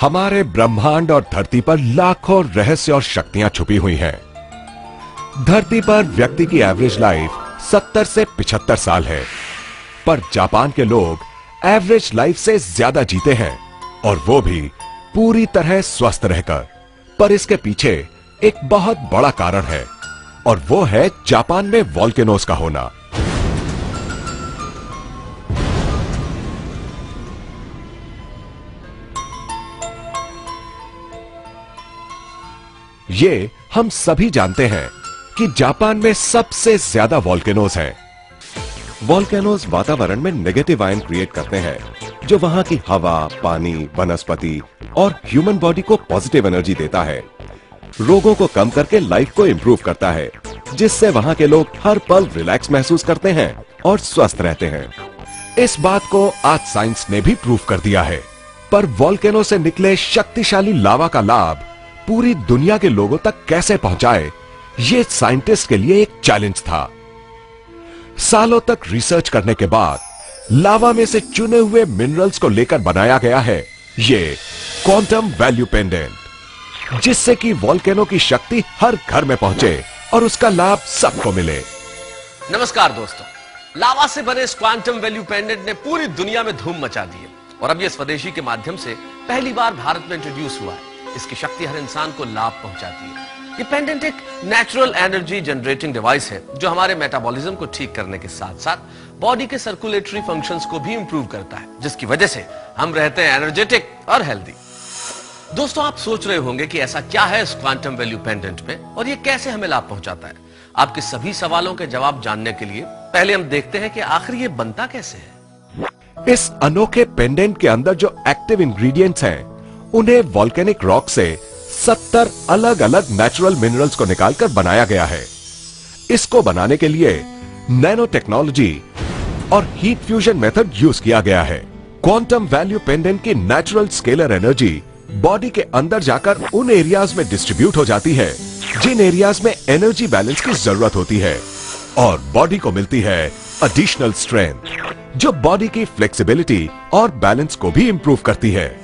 हमारे ब्रह्मांड और धरती पर लाखों रहस्य और शक्तियां छुपी हुई हैं। धरती पर व्यक्ति की एवरेज लाइफ 70 से 75 साल है, पर जापान के लोग एवरेज लाइफ से ज्यादा जीते हैं, और वो भी पूरी तरह स्वस्थ रहकर। पर इसके पीछे एक बहुत बड़ा कारण है, और वो है जापान में वोल्केनोज का होना। ये हम सभी जानते हैं कि जापान में सबसे ज्यादा वोल्केनोज हैं। वोल्केनोज वातावरण में नेगेटिव आयन क्रिएट करते हैं, जो वहां की हवा, पानी, वनस्पति और ह्यूमन बॉडी को पॉजिटिव एनर्जी देता है। रोगों को कम करके लाइफ को इंप्रूव करता है, जिससे वहां के लोग हर पल रिलैक्स महसूस करते हैं और स्वस्थ रहते हैं। इस बात को आज साइंस ने भी प्रूव कर दिया है। पर वोल्केनो से निकले शक्तिशाली लावा का लाभ पूरी दुनिया के लोगों तक कैसे पहुंचाए, ये साइंटिस्ट के लिए एक चैलेंज था। सालों तक रिसर्च करने के बाद लावा में से चुने हुए मिनरल्स को लेकर बनाया गया है ये क्वांटम वैल्यू पेंडेंट, जिससे कि वोल्केनो की शक्ति हर घर में पहुंचे और उसका लाभ सबको मिले। नमस्कार दोस्तों, लावा से बने इस क्वांटम वैल्यू पेंडेंट ने पूरी दुनिया में धूम मचा दी है, और अब ये स्वदेशी के माध्यम से पहली बार भारत में इंट्रोड्यूस हुआ है। इसकी शक्ति हर इंसान को लाभ पहुंचाती है। ये पेंडेंट एक नेचुरल एनर्जी जनरेटिंग डिवाइस है, जो हमारे मेटाबॉलिज्म को ठीक करने के साथ साथ बॉडी के सर्कुलेटरी फंक्शंस को भी इंप्रूव करता है, जिसकी वजह से हम रहते हैं एनर्जेटिक और हेल्दी। दोस्तों, आप सोच रहे होंगे कि ऐसा क्या है इस क्वांटम वैल्यू पेंडेंट में और ये कैसे हमें लाभ पहुंचाता है। आपके सभी सवालों के जवाब जानने के लिए पहले हम देखते हैं कि आखिर ये बनता कैसे है। इस अनोखे पेंडेंट के अंदर जो एक्टिव इंग्रेडिएंट्स हैं, उन्हें वोल्केनिक रॉक से 70 अलग अलग नेचुरल मिनरल्स को निकालकर बनाया गया है। इसको बनाने के लिए नैनो टेक्नोलॉजी और हीट फ्यूजन मेथड यूज किया गया है। क्वांटम वैल्यू पेंडेंट की नेचुरल स्केलर एनर्जी बॉडी के अंदर जाकर उन एरियाज में डिस्ट्रीब्यूट हो जाती है जिन एरियाज में एनर्जी बैलेंस की जरूरत होती है, और बॉडी को मिलती है एडिशनल स्ट्रेंथ, जो बॉडी की फ्लेक्सिबिलिटी और बैलेंस को भी इंप्रूव करती है।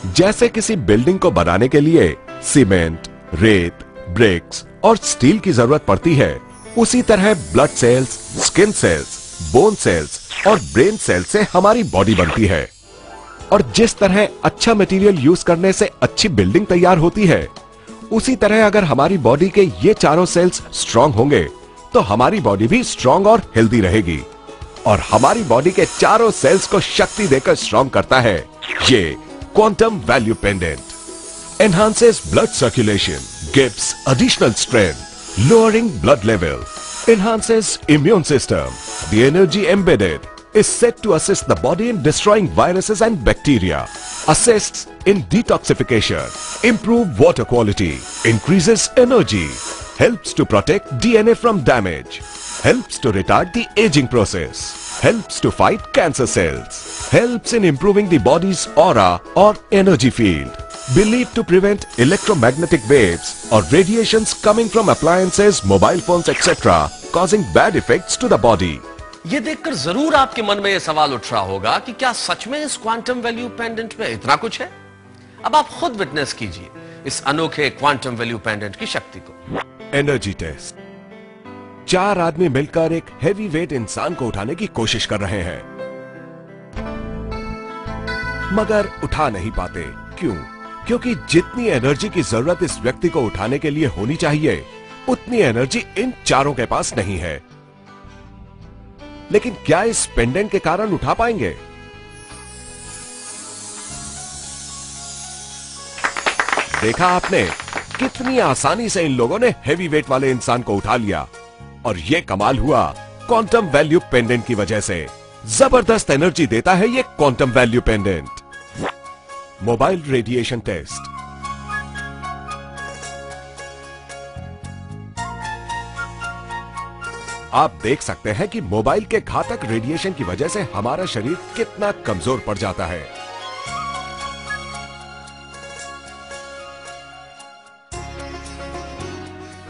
जैसे किसी बिल्डिंग को बनाने के लिए सीमेंट, रेत, ब्रिक्स और स्टील की जरूरत पड़ती है, उसी तरह blood cells, skin cells, bone cells और ब्रेन सेल्स से हमारी बॉडी बनती है। और जिस तरह अच्छा मटेरियल यूज करने से अच्छी बिल्डिंग तैयार होती है, उसी तरह अगर हमारी बॉडी के ये चारों सेल्स स्ट्रांग होंगे तो हमारी बॉडी भी स्ट्रांग और हेल्दी रहेगी। और हमारी बॉडी के चारों सेल्स को शक्ति देकर स्ट्रांग करता है ये quantum value pendant. Enhances blood circulation, gives additional strength, lowering blood level, enhances immune system. The energy embedded is said to assist the body in destroying viruses and bacteria, assists in detoxification, improve water quality, increases energy, helps to protect DNA from damage, helps to retard the aging process, helps to fight cancer cells, helps in improving the body's aura or energy field, believed to prevent electromagnetic waves or radiations coming from appliances, mobile phones, etc., causing bad effects to the body. ये देखकर जरूर आपके मन में यह सवाल उठ रहा होगा कि क्या सच में इस क्वांटम वैल्यू पेंडेंट में इतना कुछ है। अब आप खुद विटनेस कीजिए इस अनोखे क्वांटम वैल्यू पेंडेंट की शक्ति को। Energy test. 4 आदमी मिलकर एक हेवी वेट इंसान को उठाने की कोशिश कर रहे हैं, मगर उठा नहीं पाते। क्यों? क्योंकि जितनी एनर्जी की जरूरत इस व्यक्ति को उठाने के लिए होनी चाहिए, उतनी एनर्जी इन चारों के पास नहीं है। लेकिन क्या इस पेंडेंट के कारण उठा पाएंगे? देखा आपने कितनी आसानी से इन लोगों ने हेवी वेट वाले इंसान को उठा लिया, और यह कमाल हुआ क्वांटम वैल्यू पेंडेंट की वजह से। जबरदस्त एनर्जी देता है ये quantum value pendant. Mobile radiation test. आप देख सकते हैं कि मोबाइल के घातक रेडिएशन की वजह से हमारा शरीर कितना कमजोर पड़ जाता है।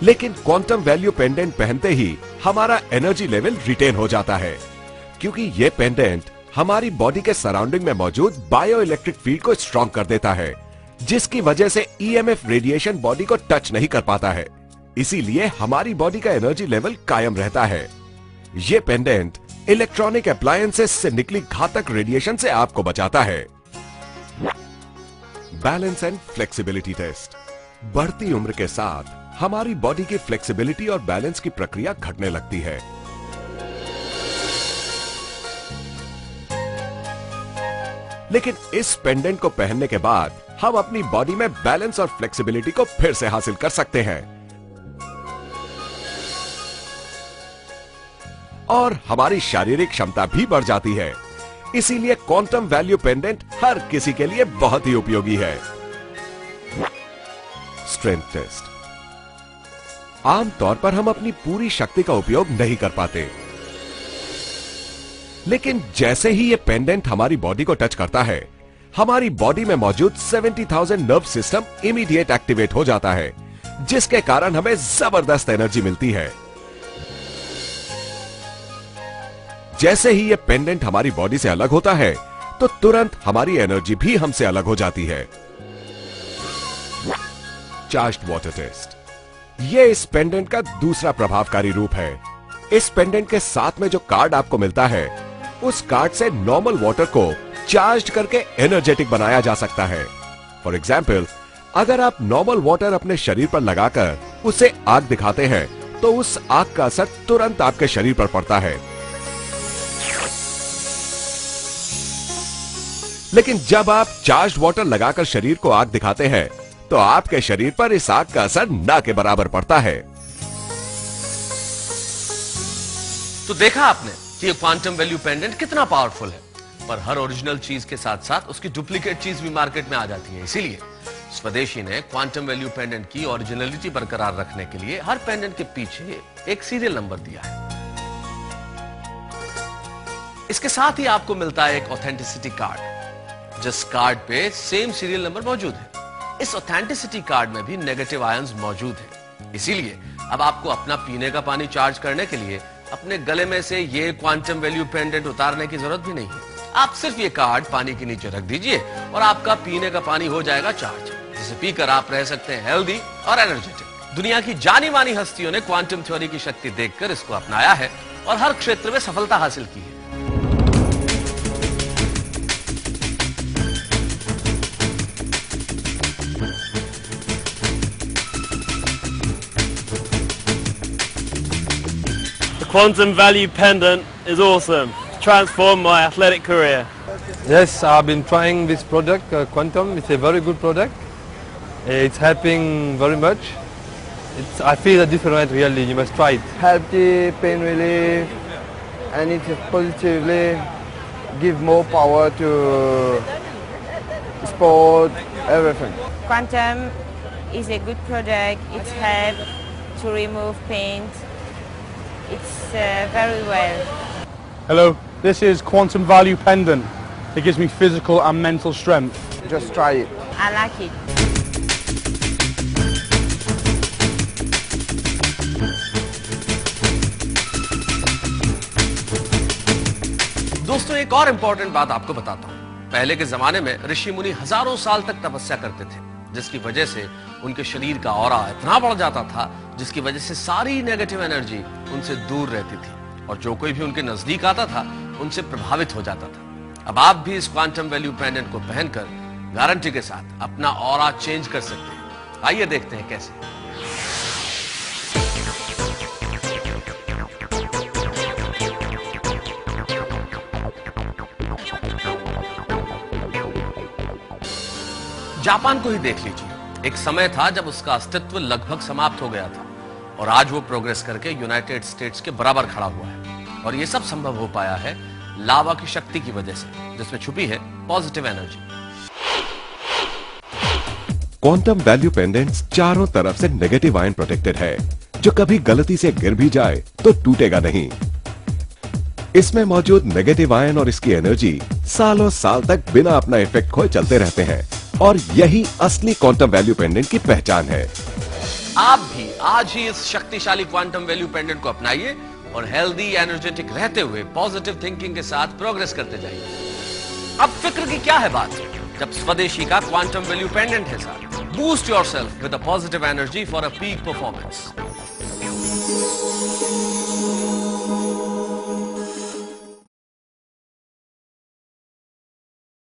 लेकिन क्वांटम वैल्यू पेंडेंट पहनते ही हमारा एनर्जी लेवल रिटेन हो जाता है, क्योंकि यह पेंडेंट हमारी बॉडी के सराउंडिंग में मौजूद बायो इलेक्ट्रिक फील्ड को स्ट्रॉन्ग कर देता है, जिसकी वजह से ईएमएफ रेडिएशन बॉडी को टच नहीं कर पाता है। इसीलिए हमारी बॉडी का एनर्जी लेवल कायम रहता है। ये पेंडेंट इलेक्ट्रॉनिक अप्लायंसेस से निकली घातक रेडिएशन से आपको बचाता है। Balance and flexibility test. बढ़ती उम्र के साथ हमारी बॉडी की फ्लेक्सिबिलिटी और बैलेंस की प्रक्रिया घटने लगती है। लेकिन इस पेंडेंट को पहनने के बाद हम अपनी बॉडी में बैलेंस और फ्लेक्सिबिलिटी को फिर से हासिल कर सकते हैं और हमारी शारीरिक क्षमता भी बढ़ जाती है। इसीलिए क्वांटम वैल्यू पेंडेंट हर किसी के लिए बहुत ही उपयोगी है। Strength test. आमतौर पर हम अपनी पूरी शक्ति का उपयोग नहीं कर पाते, लेकिन जैसे ही ये पेंडेंट हमारी बॉडी को टच करता है, हमारी बॉडी में मौजूद 70,000 नर्व सिस्टम इमीडिएट एक्टिवेट हो जाता है, जिसके कारण हमें जबरदस्त एनर्जी मिलती है। जैसे ही ये पेंडेंट हमारी बॉडी से अलग होता है, तो तुरंत हमारी एनर्जी भी हमसे अलग हो जाती है। Charged water test. ये इस पेंडेंट का दूसरा प्रभावकारी रूप है। इस पेंडेंट के साथ में जो कार्ड आपको मिलता है, उस कार्ड से नॉर्मल वाटर को चार्ज करके एनर्जेटिक बनाया जा सकता है। फॉर एग्जाम्पल, अगर आप नॉर्मल वाटर अपने शरीर पर लगाकर उसे आग दिखाते हैं, तो उस आग का असर तुरंत आपके शरीर पर पड़ता है। लेकिन जब आप चार्ज्ड वाटर लगाकर शरीर को आग दिखाते हैं, तो आपके शरीर पर इस आग का असर ना के बराबर पड़ता है। तो देखा आपने कि ये क्वांटम वैल्यू पेंडेंट कितना पावरफुल है, पर हर ओरिजिनल चीज के साथ साथ उसकी डुप्लीकेट चीज भी मार्केट में आ जाती है। इसीलिए स्वदेशी ने क्वांटम वैल्यू पेंडेंट की ओरिजिनलिटी बरकरार रखने के लिए हर पेंडेंट के पीछे एक सीरियल नंबर दिया है। इसके साथ ही आपको मिलता है एक ऑथेंटिसिटी कार्ड, जिस कार्ड पे सेम सीरियल नंबर मौजूद है। इस ऑथेंटिसिटी कार्ड में भी नेगेटिव आयंस मौजूद हैं। इसीलिए अब आपको अपना पीने का पानी चार्ज करने के लिए अपने गले में से ये क्वांटम वैल्यू पेंडेंट उतारने की जरूरत भी नहीं है। आप सिर्फ ये कार्ड पानी के नीचे रख दीजिए और आपका पीने का पानी हो जाएगा चार्ज, जिसे पीकर आप रह सकते हैं हेल्दी और एनर्जेटिक। दुनिया की जानी मानी हस्तियों ने क्वांटम थ्योरी की शक्ति देखकर इसको अपनाया है और हर क्षेत्र में सफलता हासिल की है। Quantum value pendant is awesome. Transformed my athletic career. Yes, I've been trying this product, Quantum. It's a very good product. It's helping very much. I feel a different really. You must try it. Healthy, pain relief, and it positively give more power to sport, everything. Quantum is a good product. It's help to remove pain. It's very well. Hello, this is Quantum Value Pendant. It gives me physical and mental strength. Just try it. I like it. दोस्तों, एक और important बात आपको बताता हूं। पहले के जमाने में ऋषि मुनि हजारों साल तक तपस्या करते थे, जिसकी वजह से उनके शरीर का ऑरा इतना बढ़ जाता था, जिसकी वजह से सारी नेगेटिव एनर्जी उनसे दूर रहती थी और जो कोई भी उनके नजदीक आता था उनसे प्रभावित हो जाता था। अब आप भी इस क्वांटम वैल्यू पेंडेंट को पहनकर गारंटी के साथ अपना ऑरा चेंज कर सकते हैं। आइए देखते हैं कैसे। जापान को ही देख लीजिए। एक समय था जब उसका अस्तित्व लगभग समाप्त हो गया था और आज वो प्रोग्रेस करके यूनाइटेड स्टेट्स के बराबर खड़ा हुआ है। और ये सब संभव हो पाया है लावा की शक्ति की वजह से, जिसमें छुपी है positive energy. Quantum value pendants चारों तरफ से नेगेटिव आयन प्रोटेक्टेड है, जो कभी गलती से गिर भी जाए तो टूटेगा नहीं। इसमें मौजूद नेगेटिव आयन और इसकी एनर्जी सालों साल तक बिना अपना इफेक्ट खोए चलते रहते हैं और यही असली क्वांटम वैल्यू पेंडेंट की पहचान है। आप भी आज ही इस शक्तिशाली क्वांटम वैल्यू पेंडेंट को अपनाइए और हेल्दी एनर्जेटिक रहते हुए पॉजिटिव थिंकिंग के साथ प्रोग्रेस करते जाइए। अब फिक्र की क्या है बात, जब स्वदेशी का क्वांटम वैल्यू पेंडेंट है साथ। Boost yourself with a positive energy for a peak performance.